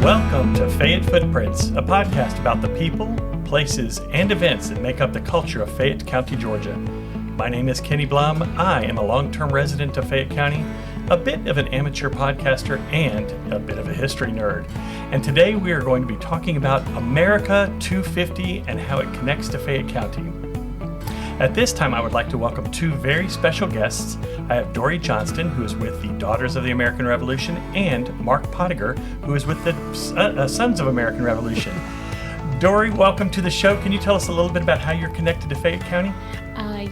Welcome to Fayette Footprints, a podcast about the people, places, and events that make up the culture of Fayette County, Georgia. My name is Kenny Blum. I am a long-term resident of Fayette County, a bit of an amateur podcaster, and a bit of a history nerd. And today we are going to be talking about America 250 and how it connects to Fayette County. At this time, I would like to welcome two very special guests. I have Dori Johnston, who is with the Daughters of the American Revolution, and Marc Pottieger, who is with the Sons of American Revolution. Dori, welcome to the show. Can you tell us a little bit about how you're connected to Fayette County?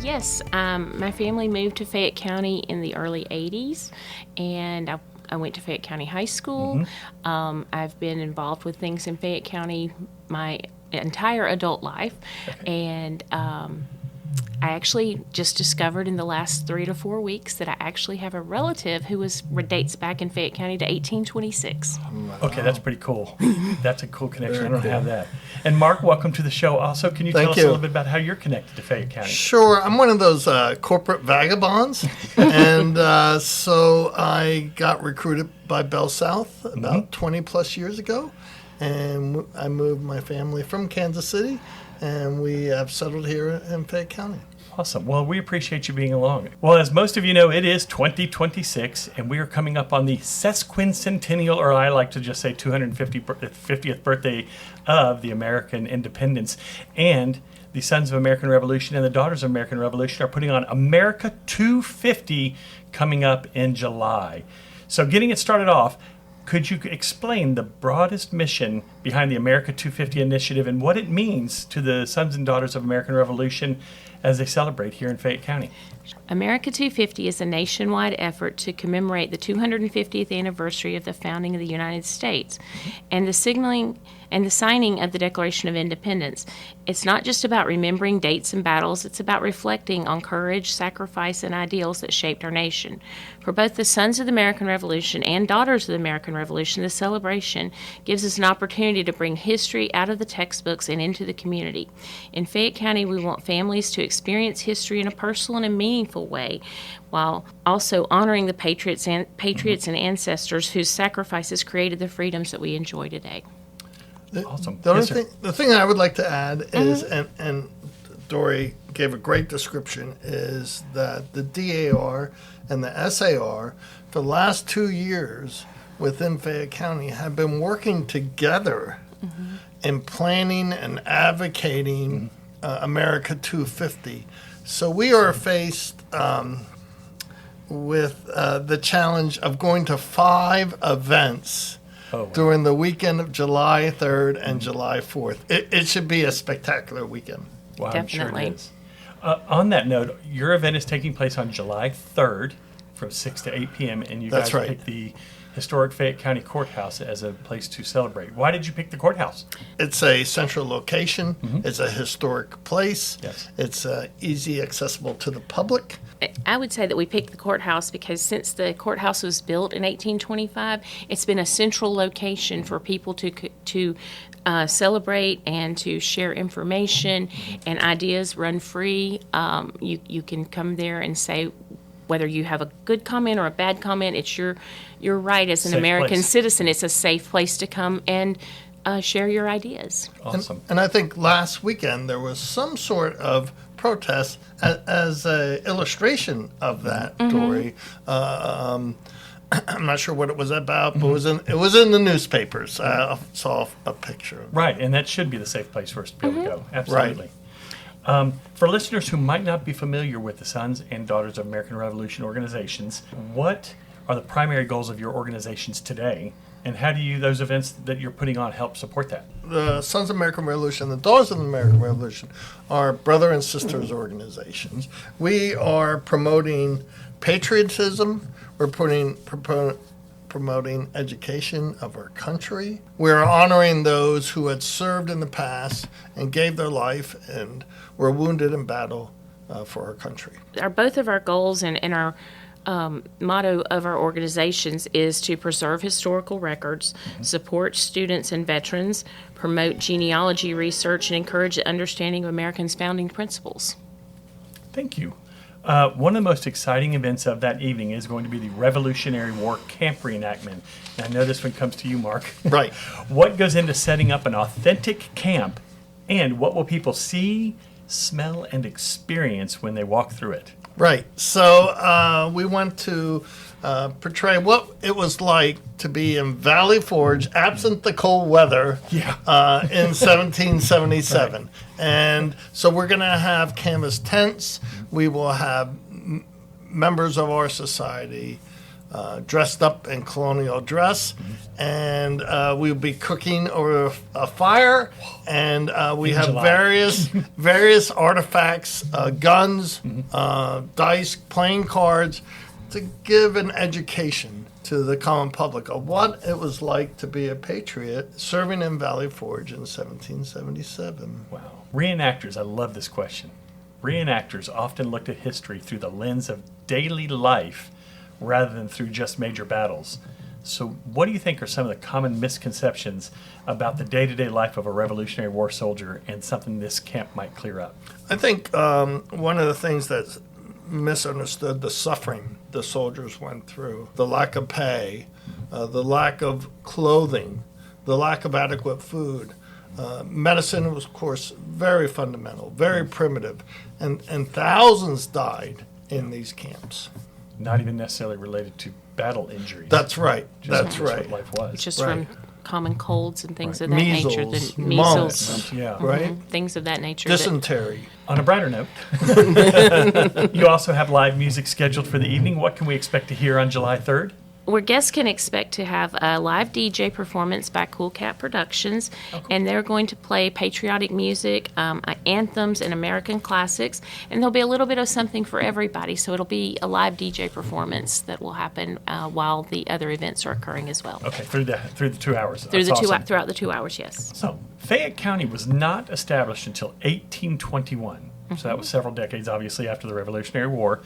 Yes. My family moved to Fayette County in the early 80s, and I went to Fayette County High School. I've been involved with things in Fayette County my entire adult life, and I actually just discovered in the last 3 to 4 weeks that I actually have a relative who dates back in Fayette County to 1826. Okay, that's pretty cool. That's a cool connection. I don't have that. And Marc, welcome to the show also. Can you tell us a little bit about how you're connected to Fayette County? Sure. I'm one of those corporate vagabonds. And so I got recruited by Bell South about 20 plus years ago. And I moved my family from Kansas City, and we have settled here in Fayette County. Awesome. Well, we appreciate you being along. Well, as most of you know, it is 2026, and we are coming up on the sesquicentennial, or I like to just say 250th birthday of the American independence. And the Sons of American Revolution and the Daughters of American Revolution are putting on America 250 coming up in July. So getting it started off, could you explain the broadest mission behind the America 250 initiative and what it means to the Sons and Daughters of American Revolution as they celebrate here in Fayette County? America 250 is a nationwide effort to commemorate the 250th anniversary of the founding of the United States and the signing of the Declaration of Independence. It's not just about remembering dates and battles, it's about reflecting on courage, sacrifice, and ideals that shaped our nation. For both the Sons of the American Revolution and Daughters of the American Revolution, the celebration gives us an opportunity to bring history out of the textbooks and into the community. In Fayette County, we want families to experience history in a personal and meaningful way, while also honoring the patriots and ancestors whose sacrifices created the freedoms that we enjoy today. Awesome. The thing I would like to add is, and Dori gave a great description, is that the DAR and the SAR for the last 2 years within Fayette County have been working together in planning and advocating America 250. So we are faced with the challenge of going to 5 events during the weekend of July 3rd and July 4th. It should be a spectacular weekend. Wow, Definitely. I'm sure it is. On that note, your event is taking place on July 3rd from 6 to 8 p.m., and you guys picked the historic Fayette County Courthouse as a place to celebrate. Why did you pick the courthouse? It's a central location. It's a historic place. Yes. It's easy accessible to the public. I would say that we picked the courthouse because since the courthouse was built in 1825, it's been a central location for people to celebrate and to share information and ideas run free. You can come there and say whether you have a good comment or a bad comment. It's your right as an American citizen. It's a safe place to come and share your ideas. Awesome. And I think last weekend there was some sort of protest as an illustration of that, Dori. I'm not sure what it was about, but it was in the newspapers. I saw a picture. Right, and that should be the safe place for us to be able to go. Absolutely. Right. For listeners who might not be familiar with the Sons and Daughters of American Revolution organizations, what are the primary goals of your organizations today, and how do those events that you're putting on help support that? The Sons of American Revolution, the Daughters of the American Revolution are brother and sisters organizations. We are promoting patriotism. We're promoting education of our country. We're honoring those who had served in the past and gave their life and were wounded in battle for our country. Both of our goals and our motto of our organizations is to preserve historical records, support students and veterans, promote genealogy research, and encourage the understanding of Americans' founding principles. Thank you. One of the most exciting events of that evening is going to be the Revolutionary War camp reenactment. And I know this one comes to you, Mark. Right. What goes into setting up an authentic camp, and what will people see, smell, and experience when they walk through it? Right. So we want to portray what it was like to be in Valley Forge, absent the cold weather, in 1777. Right. And so we're going to have canvas tents. We will have members of our society dressed up in colonial dress, and we'll be cooking over a fire, and we have various artifacts, guns, dice, playing cards, to give an education to the common public of what it was like to be a patriot serving in Valley Forge in 1777. Wow. Reenactors, I love this question. Reenactors often looked at history through the lens of daily life rather than through just major battles. So what do you think are some of the common misconceptions about the day-to-day life of a Revolutionary War soldier, and something this camp might clear up? I think one of the things that's misunderstood, the suffering the soldiers went through, the lack of pay, the lack of clothing, the lack of adequate food. Medicine was, of course, very fundamental, very primitive, and thousands died in these camps. Not even necessarily related to battle injuries. That's right. That's what life was. Just from common colds and things of that Measles, nature. The mumps, right? Things of that nature. Dysentery. On a brighter note, you also have live music scheduled for the evening. What can we expect to hear on July 3rd? Where guests can expect to have a live DJ performance by Cool Cat Productions, and they're going to play patriotic music, anthems, and American classics, and there'll be a little bit of something for everybody. So it'll be a live DJ performance that will happen while the other events are occurring as well. Okay, through the 2 hours. Throughout the 2 hours, yes. So Fayette County was not established until 1821. So that was several decades, obviously, after the Revolutionary War.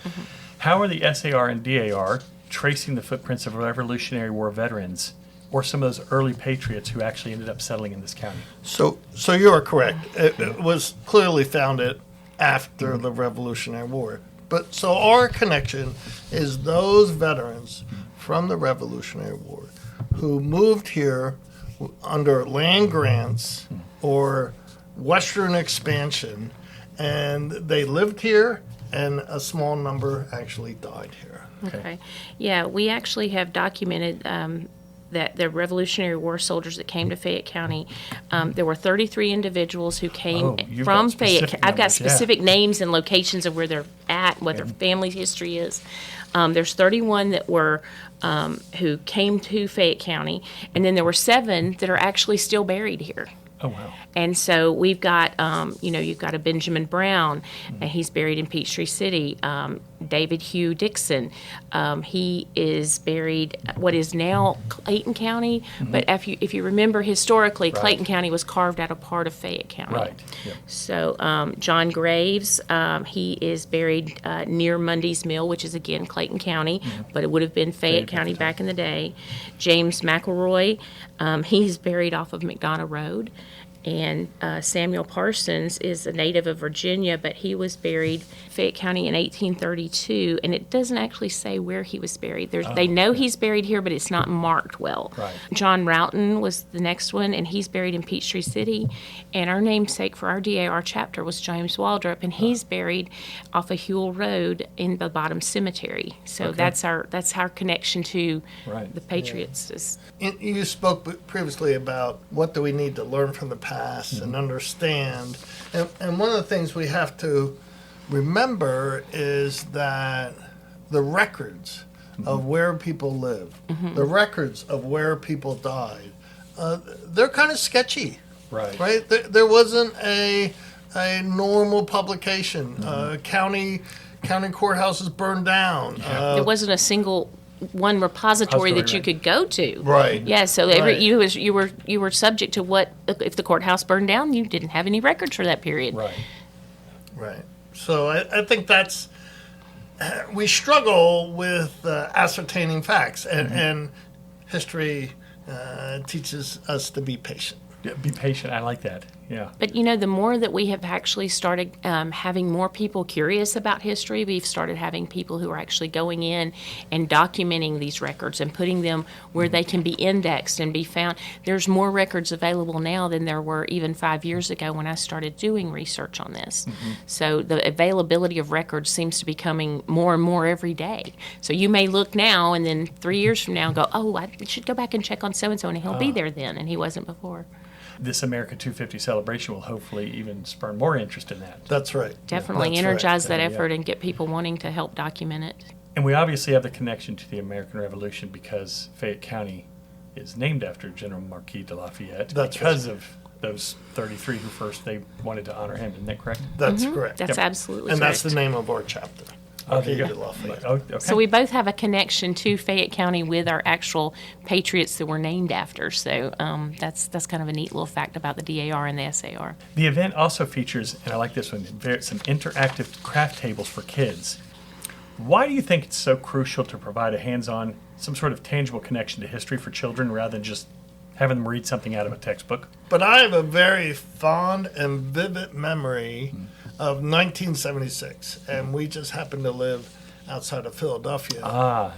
How are the SAR and DAR tracing the footprints of Revolutionary War veterans, or some of those early patriots who actually ended up settling in this county? So you are correct. It was clearly founded after the Revolutionary War. But so our connection is those veterans from the Revolutionary War who moved here under land grants or Western expansion, and they lived here, and a small number actually died here. Okay. Yeah, we actually have documented that the Revolutionary War soldiers that came to Fayette County, there were 33 individuals who came from Fayette. I've got specific names and locations of where they're at, what their family history is. There's 31 that were who came to Fayette County, and then there were 7 that are actually still buried here. Oh, wow. And so we've got, you've got a Benjamin Brown, and he's buried in Peachtree City. David Hugh Dixon, he is buried what is now Clayton County, but if you remember historically, Clayton County was carved out of part of Fayette County. Right. Yep. So John Graves, he is buried near Mundy's Mill, which is again Clayton County, but it would have been Fayette County back in the day. James McElroy, he's buried off of McDonough Road. And Samuel Parsons is a native of Virginia, but he was buried in Fayette County in 1832, and it doesn't actually say where he was buried. They know he's buried here, but it's not marked well. Right. John Roughton was the next one, and he's buried in Peachtree City. And our namesake for our DAR chapter was James Waldrop, and he's buried off of Huell Road in the Bottom Cemetery. So that's our connection to the Patriots. You spoke previously about what do we need to learn from the past and understand. And one of the things we have to remember is that the records of where people live, the records of where people died, they're kind of sketchy. Right? There wasn't a normal publication. County courthouses burned down. There wasn't a single one repository that you could go to. Right. Yeah. So you were subject to what if the courthouse burned down, you didn't have any records for that period. Right. So I think that's we struggle with ascertaining facts, and history teaches us to be patient. Be patient. I like that. Yeah. But the more that we have actually started having more people curious about history, we've started having people who are actually going in and documenting these records and putting them where they can be indexed and be found. There's more records available now than there were even 5 years ago when I started doing research on this. So the availability of records seems to be coming more and more every day. So you may look now and then 3 years from now and go, oh, I should go back and check on so-and-so, and he'll be there then, and he wasn't before. This America 250 celebration will hopefully even spur more interest in that. That's right. Definitely That's energize right. that effort and get people wanting to help document it. And we obviously have the connection to the American Revolution because Fayette County is named after General Marquis de Lafayette because of those 33 who first they wanted to honor him. Isn't that correct? That's correct. That's absolutely And correct. that's the name of our chapter. Oh, there you Marquis de go. Lafayette. Oh, okay. So we both have a connection to Fayette County with our actual patriots that we're named after. So that's kind of a neat little fact about the DAR and the SAR. The event also features, and I like this one, some interactive craft tables for kids. Why do you think it's so crucial to provide a hands-on, some sort of tangible connection to history for children rather than just having them read something out of a textbook? But I have a very fond and vivid memory of 1976, and we just happened to live outside of Philadelphia.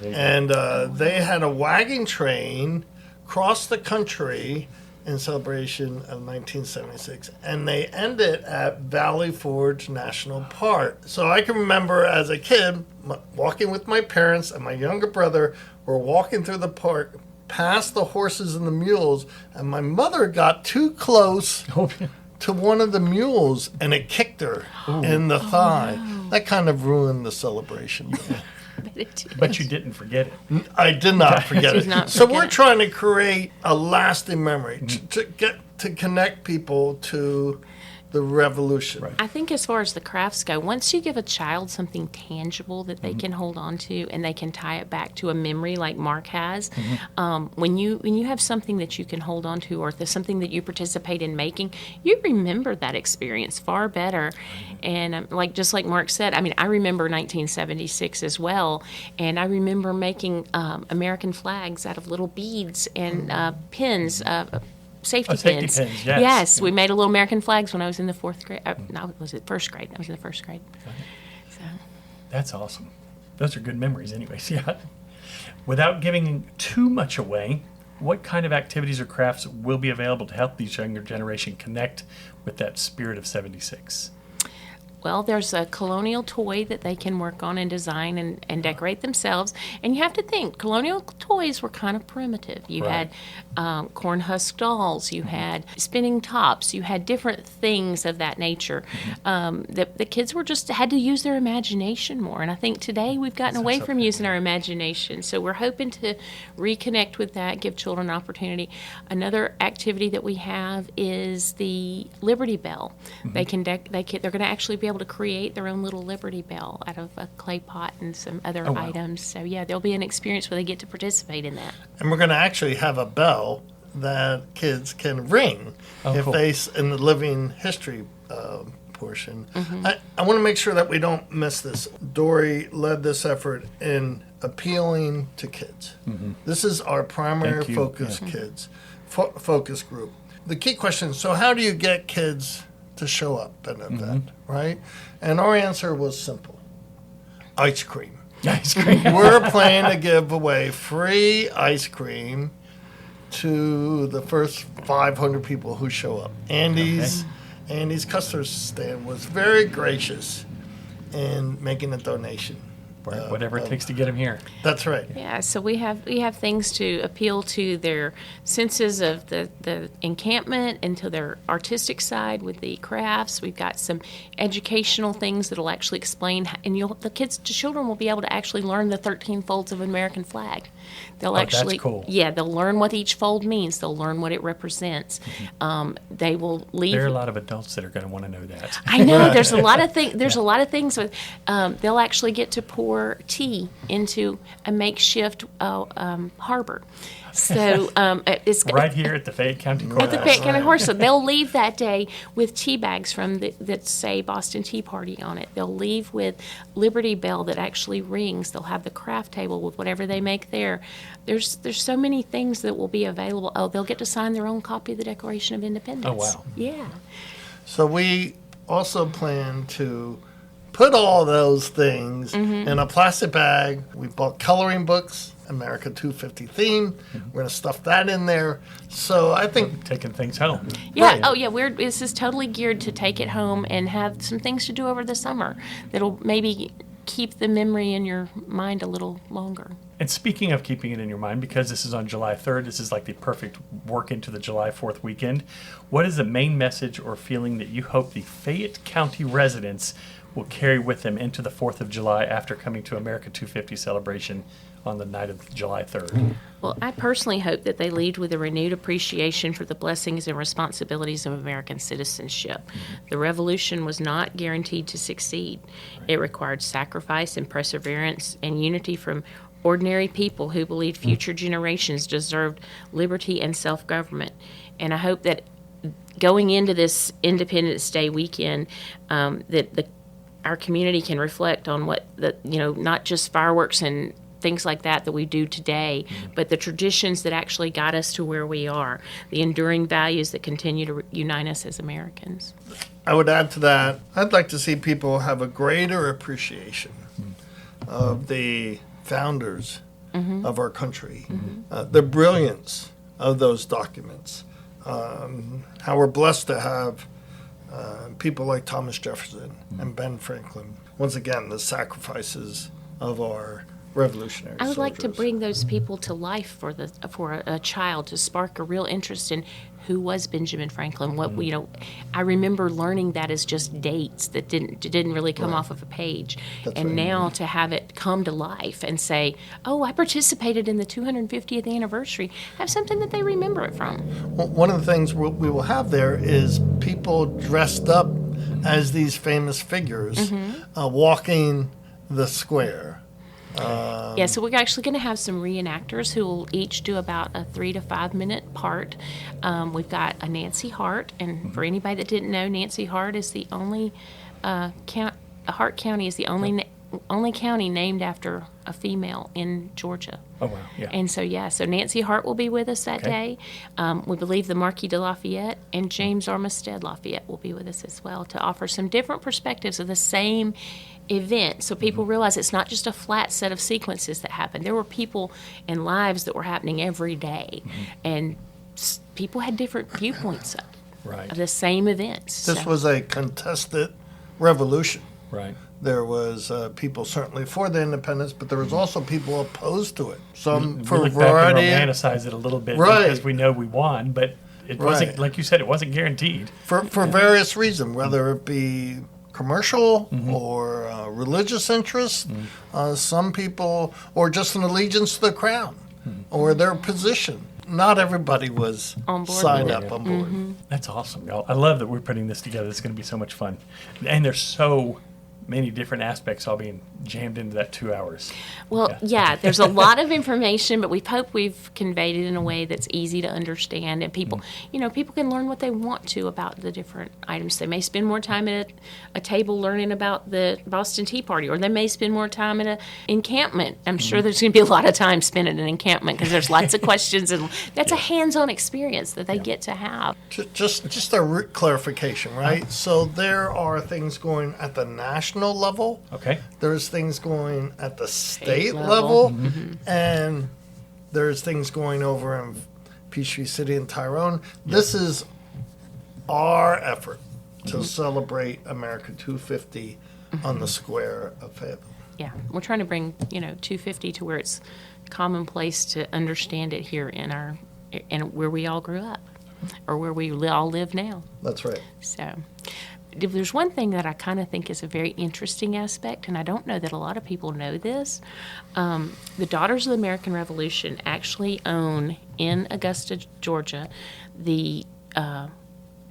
There you go. And they had a wagon train cross the country in celebration of 1976, and they ended at Valley Forge National Park. So I can remember as a kid walking with my parents and my younger brother were walking through the park past the horses and the mules, and my mother got too close to one of the mules and it kicked her in the thigh. No. That kind of ruined the celebration. But you didn't forget it. I did not forget Did it. not So forget we're it. trying to create a lasting memory to connect people to the revolution. Right. I think as far as the crafts go, once you give a child something tangible that they can hold on to and they can tie it back to a memory like Mark has, when you have something that you can hold on to or something that you participate in making, you remember that experience far better. And just like Mark said, I mean, I remember 1976 as well, and I remember making American flags out of little beads and pins. Safety pins. Yes. We made a little American flags when I was in the fourth grade. No, was it first grade? I was in the first grade. So. That's awesome. Those are good memories anyways, yeah. Without giving too much away, what kind of activities or crafts will be available to help these younger generation connect with that spirit of 76? Well, there's a colonial toy that they can work on and design and decorate themselves. And you have to think, colonial toys were kind of primitive. You Right. had corn husk dolls, you had spinning tops, you had different things of that nature. The kids had to use their imagination more. And I think today we've gotten away from using our imagination. So we're hoping to reconnect with that, give children an opportunity. Another activity that we have is the Liberty Bell. They're going to actually be able to create their own little Liberty Bell out of a clay pot and some other Oh, wow. items. So yeah, there'll be an experience where they get to participate in that. And we're going to actually have a bell that kids can ring if cool. in the living history portion. I want to make sure that we don't miss this. Dori led this effort in appealing to kids. This is our primary Thank you. focus kids, focus group. The key question is, so how do you get kids to show up at an event, right? And our answer was simple. Ice cream. Ice cream. We're planning to give away free ice cream to the first 500 people who show up. Andy's custard stand was very gracious in making a donation. Whatever it takes to get them here. That's right. Yeah, so we have things to appeal to their senses of the encampment and to their artistic side with the crafts. We've got some educational things that'll actually explain, and the children will be able to actually learn the 13 folds of an American flag. They'll actually, that's cool. Yeah, they'll learn what each fold means. They'll learn what it represents. They will leave. There are a lot of adults that are going to want to know that. I know there's a lot of things. There's a lot of things with. They'll actually get to pour pour tea into a makeshift harbor. So it's Right here at the Fayette County at Courthouse. the Fayette County Horse. So they'll leave that day with tea bags that say Boston Tea Party on it. They'll leave with Liberty Bell that actually rings. They'll have the craft table with whatever they make there. There's so many things that will be available. Oh, they'll get to sign their own copy of the Declaration of Independence. Oh, wow. Yeah. So we also plan to put all those things in a plastic bag. We bought coloring books, America 250 theme. We're going to stuff that in there. So I think Taking things home. Yeah. Right. Oh, yeah. This is totally geared to take it home and have some things to do over the summer that'll maybe keep the memory in your mind a little longer. And speaking of keeping it in your mind, because this is on July 3rd, this is like the perfect work into the July 4th weekend. What is the main message or feeling that you hope the Fayette County residents will carry with them into the 4th of July after coming to America 250 celebration on the night of July 3rd? Well, I personally hope that they leave with a renewed appreciation for the blessings and responsibilities of American citizenship. The revolution was not guaranteed to succeed. It required sacrifice and perseverance and unity from ordinary people who believed future generations deserved liberty and self-government. And I hope that going into this Independence Day weekend, our community can reflect on not just fireworks and things like that we do today, but the traditions that actually got us to where we are, the enduring values that continue to unite us as Americans. I would add to that, I'd like to see people have a greater appreciation of the founders of our country, the brilliance of those documents, how we're blessed to have people like Thomas Jefferson and Ben Franklin. Once again, the sacrifices of our revolutionary I would like to soldiers. bring those people to life for a child, to spark a real interest in who was Benjamin Franklin. I remember learning that as just dates that didn't really come off of a page, and now to have it come to life and say, "Oh, I participated in the 250th anniversary," have something that they remember it from. Well, one of the things we will have there is people dressed up as these famous figures walking the square. So we're actually going to have some reenactors who will each do about a 3 to 5 minute part. We've got a Nancy Hart, and for anybody that didn't know, Nancy Hart is the only Hart County is the only county named after a female in Georgia. Oh, wow. Yeah. And so Nancy Hart will be with us that day. We believe the Marquis de Lafayette and James Armistead Lafayette will be with us as well to offer some different perspectives of the same event, so people realize it's not just a flat set of sequences that happened. There were people and lives that were happening every day, and people had different viewpoints of the same events. This was a contested revolution. Right. There was people certainly for the independence, but there was also people opposed to it. Some We for a look back and variety. romanticize it a little bit Right. because we know we won, but it wasn't, Right. like you said, it wasn't guaranteed. For various reasons, whether it be commercial or religious interest, some people, or just an allegiance to the crown or their position. Not everybody was On board signed with up it. on board. That's awesome, y'all. I love that we're putting this together. It's going to be so much fun. And there's so many different aspects all being jammed into that 2 hours. Well, yeah, there's a lot of information, but we hope we've conveyed it in a way that's easy to understand, and people, people can learn what they want to about the different items. They may spend more time at a table learning about the Boston Tea Party, or they may spend more time at an encampment. I'm sure there's going to be a lot of time spent at an encampment because there's lots of questions, and that's a hands-on experience that they get to have. Just a clarification, right? So there are things going at the national level. Okay. There's things going at the state level, and there's things going over in Peachtree City and Tyrone. This is our effort to celebrate America 250 on the square of Fayetteville. Yeah, we're trying to bring 250 to where it's commonplace to understand it here in where we all grew up, or where we all live now. That's right. So, if there's one thing that I kind of think is a very interesting aspect, and I don't know that a lot of people know this, the Daughters of the American Revolution actually own in Augusta, Georgia, the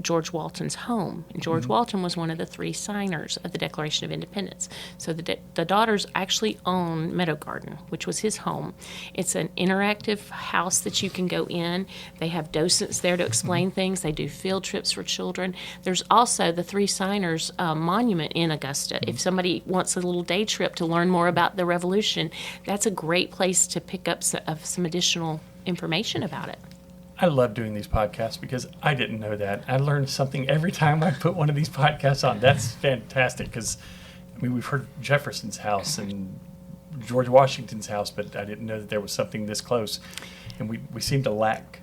George Walton's home. And George Walton was one of the 3 signers of the Declaration of Independence. So the daughters actually own Meadow Garden, which was his home. It's an interactive house that you can go in. They have docents there to explain things. They do field trips for children. There's also the 3 signers monument in Augusta. If somebody wants a little day trip to learn more about the Revolution, that's a great place to pick up some additional information about it. I love doing these podcasts because I didn't know that. I learned something every time I put one of these podcasts on. That's fantastic because, I mean, we've heard Jefferson's house and George Washington's house, but I didn't know that there was something this close. And we seem to lack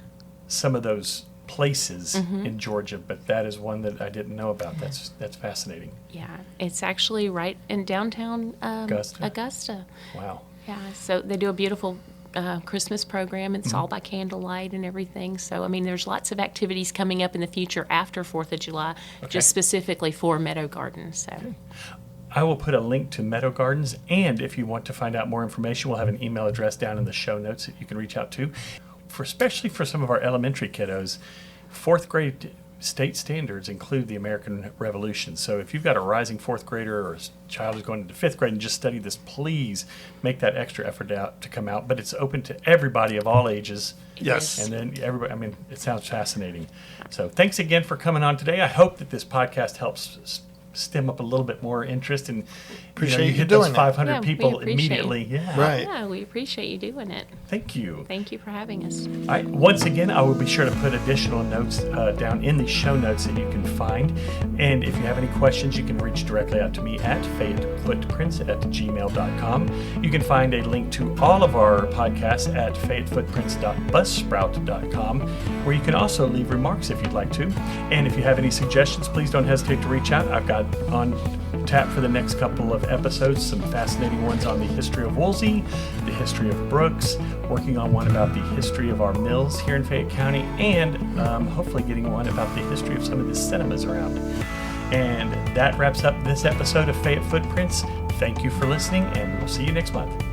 some of those places in Georgia, but that is one that I didn't know about. That's fascinating. Yeah, it's actually right in downtown Augusta. Wow. Yeah, so they do a beautiful Christmas program. It's all by candlelight and everything. So, I mean, there's lots of activities coming up in the future after 4th of July, just specifically for Meadow Gardens. So. Okay. I will put a link to Meadow Gardens, and if you want to find out more information, we'll have an email address down in the show notes that you can reach out to. Especially for some of our elementary kiddos, 4th grade state standards include the American Revolution. So if you've got a rising 4th grader or a child who's going into 5th grade and just study this, please make that extra effort to come out. But it's open to everybody of all ages. Yes. And then everybody, I mean, it sounds fascinating. So thanks again for coming on today. I hope that this podcast helps stem up a little bit more interest, and appreciate you you hit doing those 500 it. Yeah, people we appreciate immediately. it. Yeah. Right. Yeah, we appreciate you doing it. Thank you. Thank you for having us. All right. Once again, I will be sure to put additional notes down in the show notes that you can find. And if you have any questions, you can reach directly out to me at fayettefootprints@gmail.com. You can find a link to all of our podcasts at fayettefootprints.buzzsprout.com, where you can also leave remarks if you'd like to. And if you have any suggestions, please don't hesitate to reach out. I've got on tap for the next couple of episodes some fascinating ones on the history of Woolsey, the history of Brooks, working on one about the history of our mills here in Fayette County, and hopefully getting one about the history of some of the cinemas around. And that wraps up this episode of Fayette Footprints. Thank you for listening, and we'll see you next month.